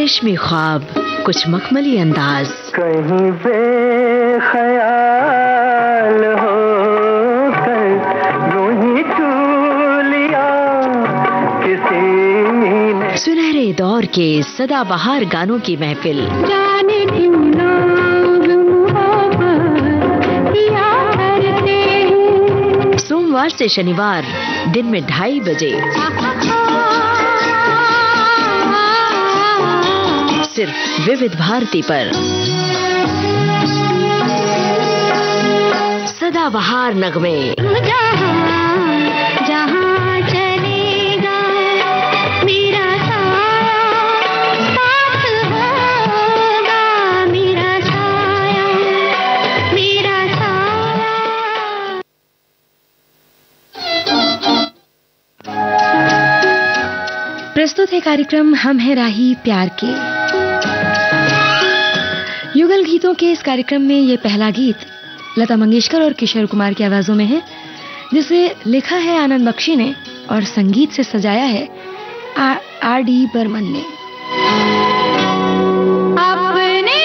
रेशमी ख्वाब, कुछ मखमली अंदाज। कहीं बेख्याल हो कर यूं ही छू लिया किसी ने। सुनहरे दौर के सदाबहार गानों की महफिल। जाने क्यों लोग मोहब्बत किया करते हैं। सोमवार से शनिवार दिन में 2:30 बजे सिर्फ विविध भारती पर। सदाबहार नगमे। जहाँ चलेगा मेरा साथ होगा, मेरा साया, मेरा साया। प्रस्तुत है कार्यक्रम हम है राही प्यार के। युगल गीतों के इस कार्यक्रम में ये पहला गीत लता मंगेशकर और किशोर कुमार की आवाजों में है, जिसे लिखा है आनंद बख्शी ने और संगीत से सजाया है R.D. बर्मन ने। अपने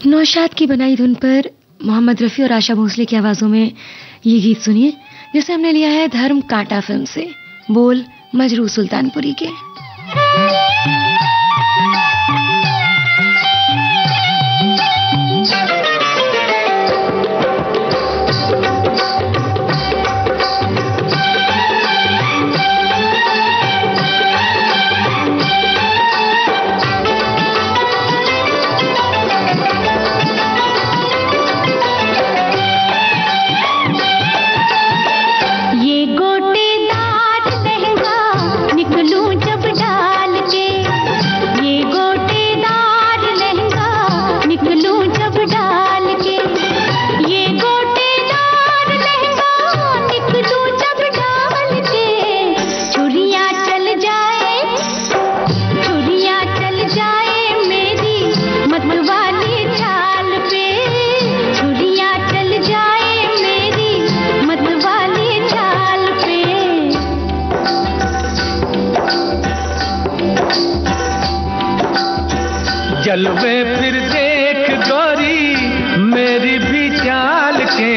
नौशाद की बनाई धुन पर मोहम्मद रफ़ी और आशा भोसले की आवाज़ों में ये गीत सुनिए, जिसे हमने लिया है धर्म कांटा फिल्म से। बोल मजरू सुल्तानपुरी के। जलवे फिर देख गोरी मेरी भी चाल के,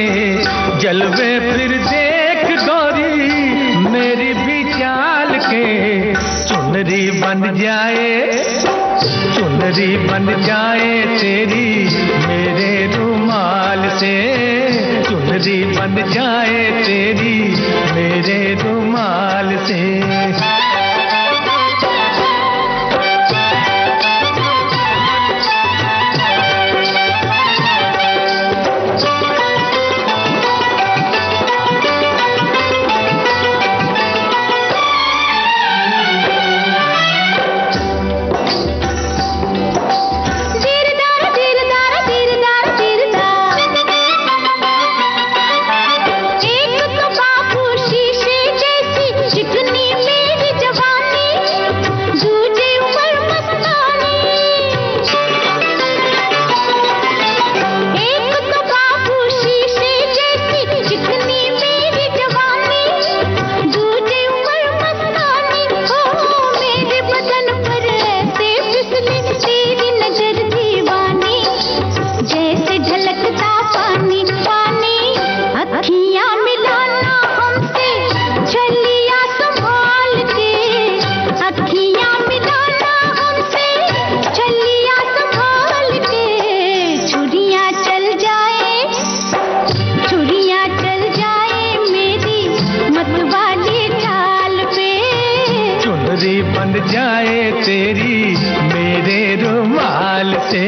जलवे फिर देख गोरी मेरी भी चाल के। चुनरी बन जाए, चुनरी बन जाए तेरी मेरे रुमाल से, चुनरी बन जाए तेरी मेरे रुमाल से। बन जाए तेरी मेरे रुमाल से।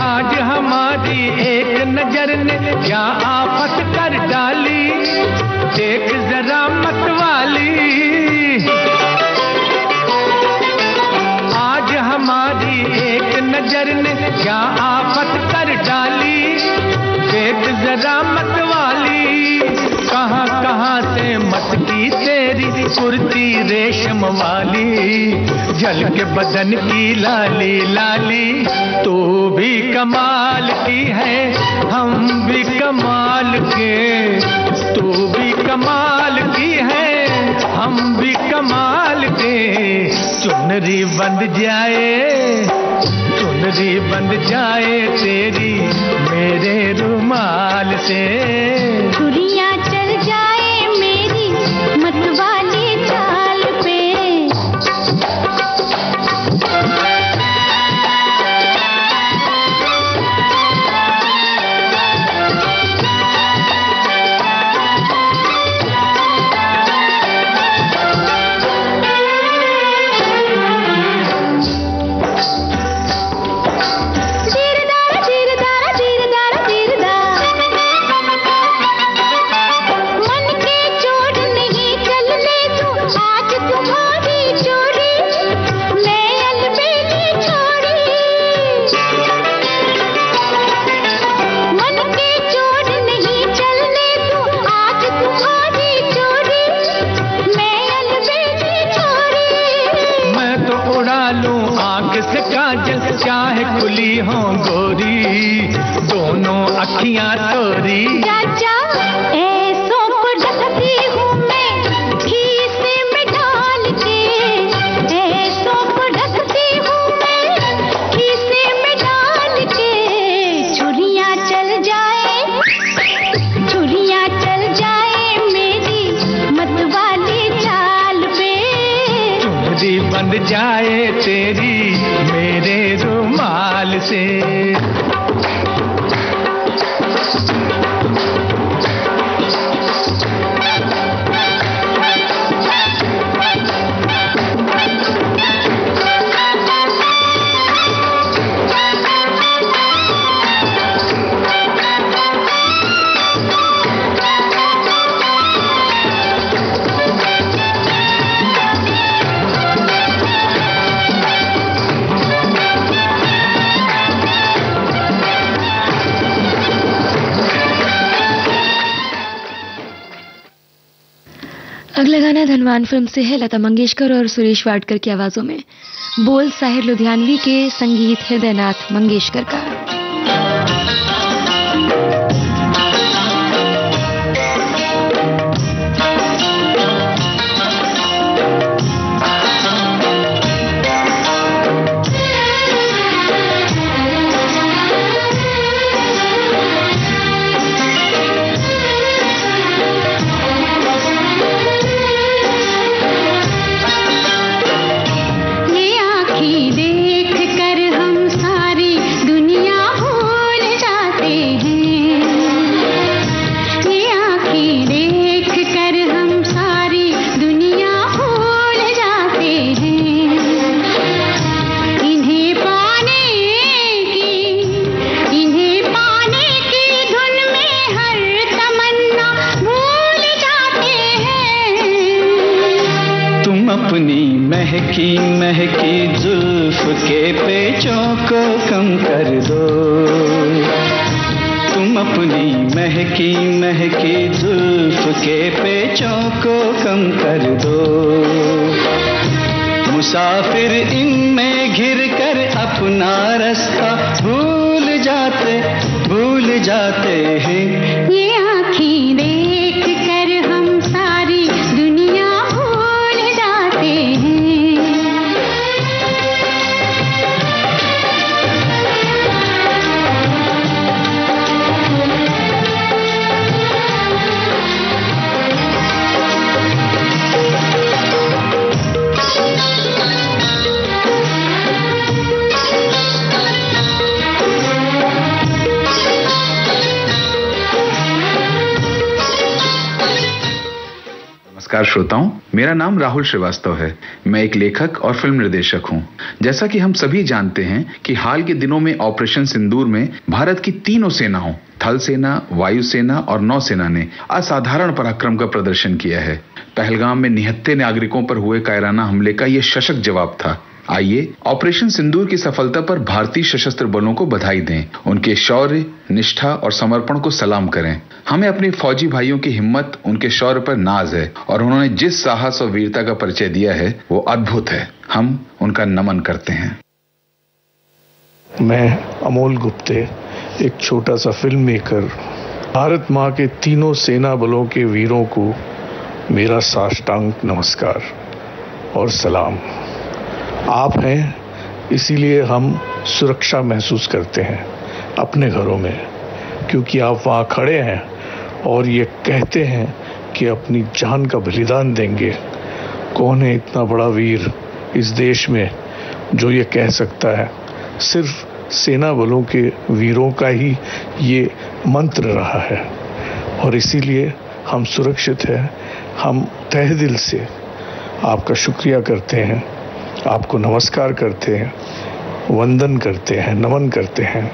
आज हमारी एक नजर ने क्या आफत कर डाली, देख जरा मत वाली। आज हमारी एक नजर ने क्या आफत कर डाली, देख जरा मत वाली। कहां कहां से मटकी तेरी कुर्ती रेशम वाली, जल के बदन की लाली लाली। तू भी कमाल की है हम भी कमाल के, तू भी कमाल की है हम भी कमाल के। चुनरी बंध जाए, चुनरी बंध जाए तेरी मेरे रुमाल से। चुरिया चल जाए मेरी मतवाली चाल पे, चाहे खुली हो गोरी, दोनों अखियां तोरी। चाचा ऐसों को रखती हूँ मैं खीसे में डाल के, ऐसों को रखती हूँ मैं खीसे में डाल के। छुरियाँ चल जाए मेरी मतवाली चाल पे, चुनरी बंध जाए तेरी मेरे रुमाल से। अगला गाना धनवान फिल्म से है, लता मंगेशकर और सुरेश वाडकर की आवाजों में। बोल साहिर लुधियानवी के, संगीत हृदयनाथ मंगेशकर का। अपनी महकी महकी जुल्फ के पेचों को कम कर दो, तुम अपनी महकी महकी जुल्फ के पेचों को कम कर दो। मुसाफिर इनमें घिर कर अपना रास्ता भूल जाते हैं। ये आँखें देख कर हम सारी दुनिया भूल जाते हैं। नमस्कार श्रोताओं, मेरा नाम राहुल श्रीवास्तव है। मैं एक लेखक और फिल्म निर्देशक हूं। जैसा कि हम सभी जानते हैं कि हाल के दिनों में ऑपरेशन सिंदूर में भारत की तीनों सेनाओं, थल सेना, वायुसेना और नौसेना ने असाधारण पराक्रम का प्रदर्शन किया है। पहलगाम में निहत्थे नागरिकों पर हुए कायराना हमले का यह सशक्त जवाब था। आइए ऑपरेशन सिंदूर की सफलता पर भारतीय सशस्त्र बलों को बधाई दें, उनके शौर्य, निष्ठा और समर्पण को सलाम करें। हमें अपने फौजी भाइयों की हिम्मत, उनके शौर्य पर नाज है और उन्होंने जिस साहस और वीरता का परिचय दिया है वो अद्भुत है। हम उनका नमन करते हैं। मैं अमोल गुप्ते, एक छोटा सा फिल्म मेकर, भारत माँ के तीनों सेना बलों के वीरों को मेरा साष्टांग नमस्कार और सलाम। आप हैं, इसीलिए हम सुरक्षा महसूस करते हैं अपने घरों में, क्योंकि आप वहाँ खड़े हैं और ये कहते हैं कि अपनी जान का बलिदान देंगे। कौन है इतना बड़ा वीर इस देश में जो ये कह सकता है? सिर्फ सेना बलों के वीरों का ही ये मंत्र रहा है और इसीलिए हम सुरक्षित हैं। हम तहे दिल से आपका शुक्रिया करते हैं, आपको नमस्कार करते हैं, वंदन करते हैं, नमन करते हैं।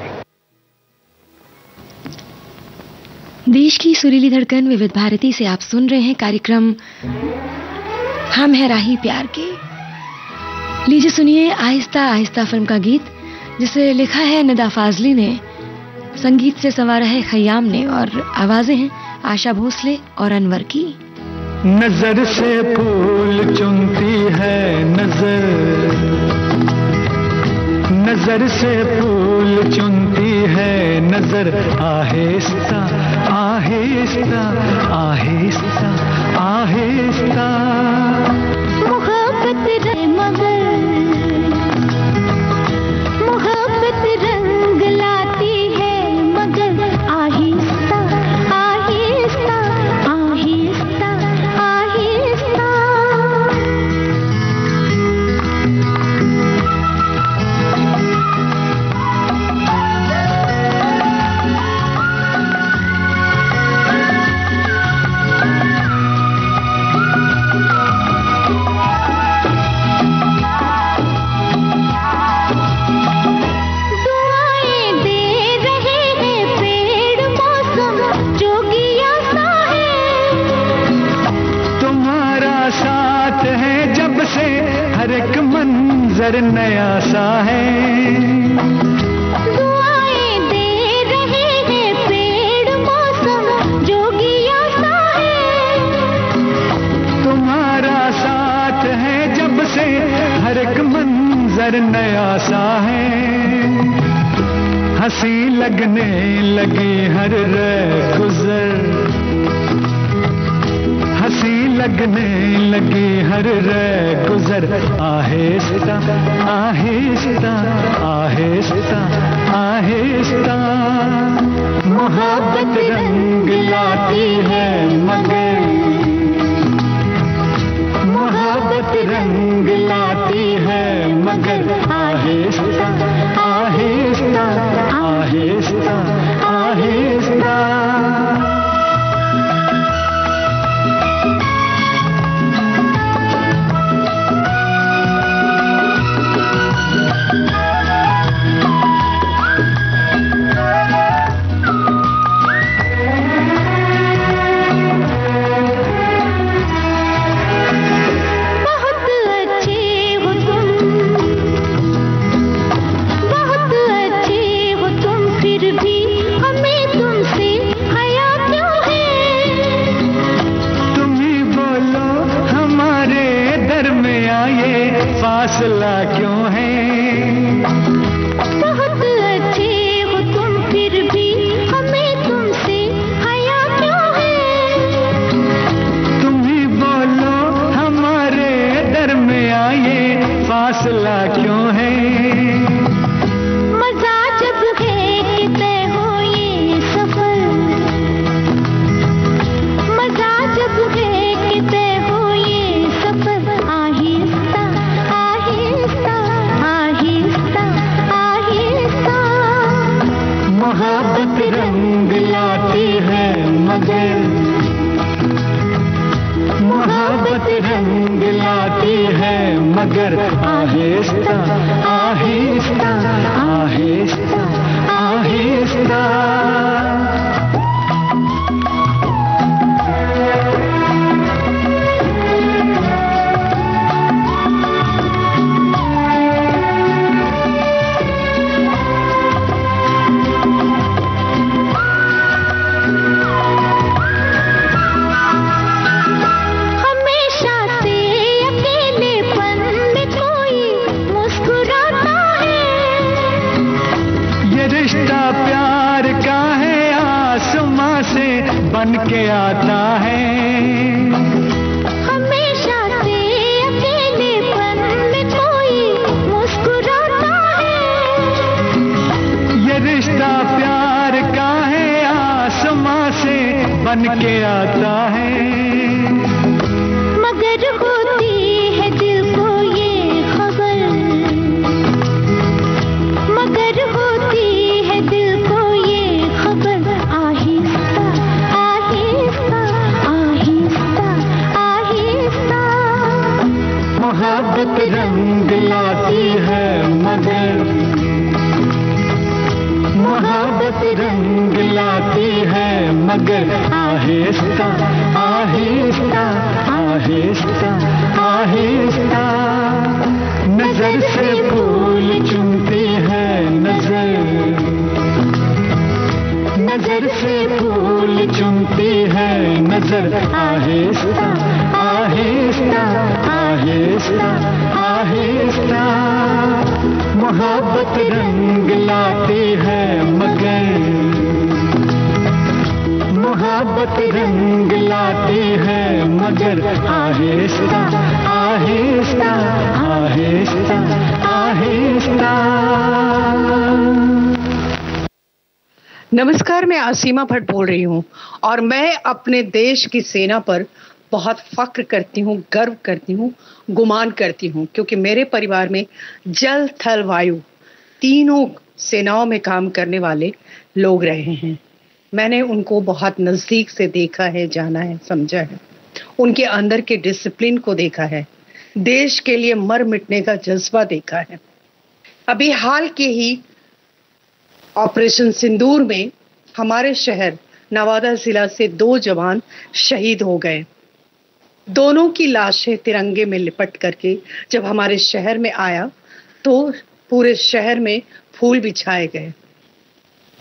देश की सुरीली धड़कन विविध भारती से आप सुन रहे हैं कार्यक्रम हम है राही प्यार के। लीजिए सुनिए आहिस्ता आहिस्ता फिल्म का गीत, जिसे लिखा है निदा फाजली ने, संगीत से संवारा है खयाम ने और आवाजें हैं आशा भोसले और अनवर की। नजर से फूल चुनती है नजर नजर से फूल चुनती है नजर, आहिस्ता आहिस्ता आहिस्ता आहिस्ता। मोहब्बत रे मगर मोहब्बत रंग लाती है मगर, आहिस्ता आहिस्ता आहिस्ता आहिस्ता। मंजर नया सा है, दुआएं दे रहे हैं पेड़ मौसम जोगिया सा है। तुम्हारा साथ है जब से हर एक मंजर नया सा है। हंसी लगने लगी हर गुजर, हंसी लगने लगी हर गुजर, आहिस्ता आहिस्ता आहिस्ता आहिस्ता। मोहब्बत रंग लाती है मगर, मोहब्बत रंग लाती है मगर, आहिस्ता आहिस्ता आहिस्ता आहिस्ता। फासला क्यों है? बहुत अच्छे हो तुम फिर भी हमें तुमसे हया क्यों है? तुम ही बोलो हमारे दरमियां ये फासला क्यों है? मजा जब है कि तय हो ये सफर, मजा जब है कि तय हो ये सफर, आहिस्ता आहिस्ता आहिस्ता आहिस्ता। मोहब्बत रंग लाती है मगर, मोहब्बत रंग लाती है मगर, आहिस्ता आहिस्ता आहिस्ता आहिस्ता। प्यार का है आसमां से बन के आता है, हमेशा से अकेलेपन में कोई मुस्कुराता है। ये रिश्ता प्यार का है आसमां से बन के आता है, मगर होती है दिल को ये खबर, मगर होती है दिल को ये खबर, आहिस्ता आहिस्ता आहिस्ता आहिस्ता। मोहब्बत रंग लाती है मगर, मोहब्बत रंग लाती है मगर, आहिस्ता आहिस्ता आहिस्ता आहिस्ता। नजर से फूल चुनती है नजर, नजर से फूल चुनती है नजर, आहिस्ता आहिस्ता आहिस्ता आहिस्ता। मोहब्बत रंग लाती है मगर मोहब्बत रंग लाती है मगर आहिस्ता आहिस्ता आहिस्ता आहिस्ता। नमस्कार, मैं आसीमा भट्ट बोल रही हूँ और मैं अपने देश की सेना पर बहुत फक्र करती हूँ, गर्व करती हूँ, गुमान करती हूँ, क्योंकि मेरे परिवार में जल थल वायु तीनों सेनाओं में काम करने वाले लोग रहे हैं। मैंने उनको बहुत नजदीक से देखा है, जाना है, समझा है, उनके अंदर के डिसिप्लिन को देखा है, देश के लिए मर मिटने का जज्बा देखा है। अभी हाल के ही ऑपरेशन सिंदूर में हमारे शहर नवादा जिला से 2 जवान शहीद हो गए। दोनों की लाशें तिरंगे में लिपट करके जब हमारे शहर में आया तो पूरे शहर में फूल बिछाए गए।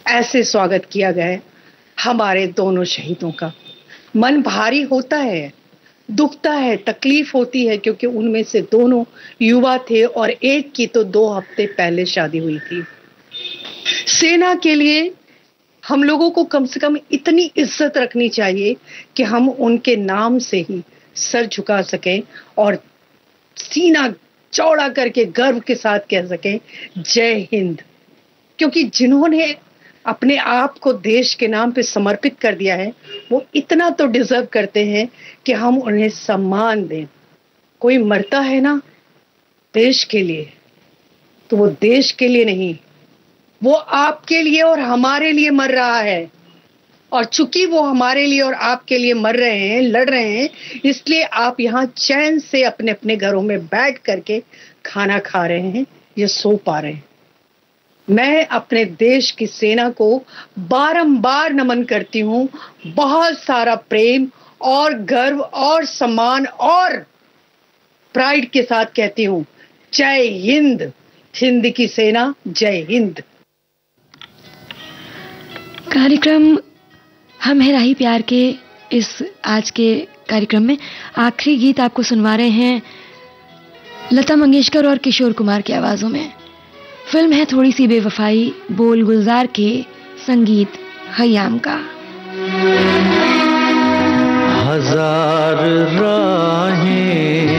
ऐसे स्वागत किया गया हमारे दोनों शहीदों का। मन भारी होता है, दुखता है, तकलीफ होती है, क्योंकि उनमें से दोनों युवा थे और एक की तो 2 हफ्ते पहले शादी हुई थी। सेना के लिए हम लोगों को कम से कम इतनी इज्जत रखनी चाहिए कि हम उनके नाम से ही सर झुका सकें और सीना चौड़ा करके गर्व के साथ कह सकें जय हिंद। क्योंकि जिन्होंने अपने आप को देश के नाम पे समर्पित कर दिया है वो इतना तो डिजर्व करते हैं कि हम उन्हें सम्मान दें। कोई मरता है ना देश के लिए, तो वो देश के लिए नहीं, वो आपके लिए और हमारे लिए मर रहा है। और चूंकि वो हमारे लिए और आपके लिए मर रहे हैं, लड़ रहे हैं, इसलिए आप यहाँ चैन से अपने अपने घरों में बैठ करके खाना खा रहे हैं या सो पा रहे हैं। मैं अपने देश की सेना को बारंबार नमन करती हूँ। बहुत सारा प्रेम और गर्व और सम्मान और प्राइड के साथ कहती हूँ जय हिंद। हिंद की सेना, जय हिंद। कार्यक्रम हम है राही प्यार के इस आज के कार्यक्रम में आखिरी गीत आपको सुनवा रहे हैं लता मंगेशकर और किशोर कुमार की आवाजों में। फिल्म है थोड़ी सी बेवफाई, बोल गुलजार के, संगीत खयाम का। हजार राहें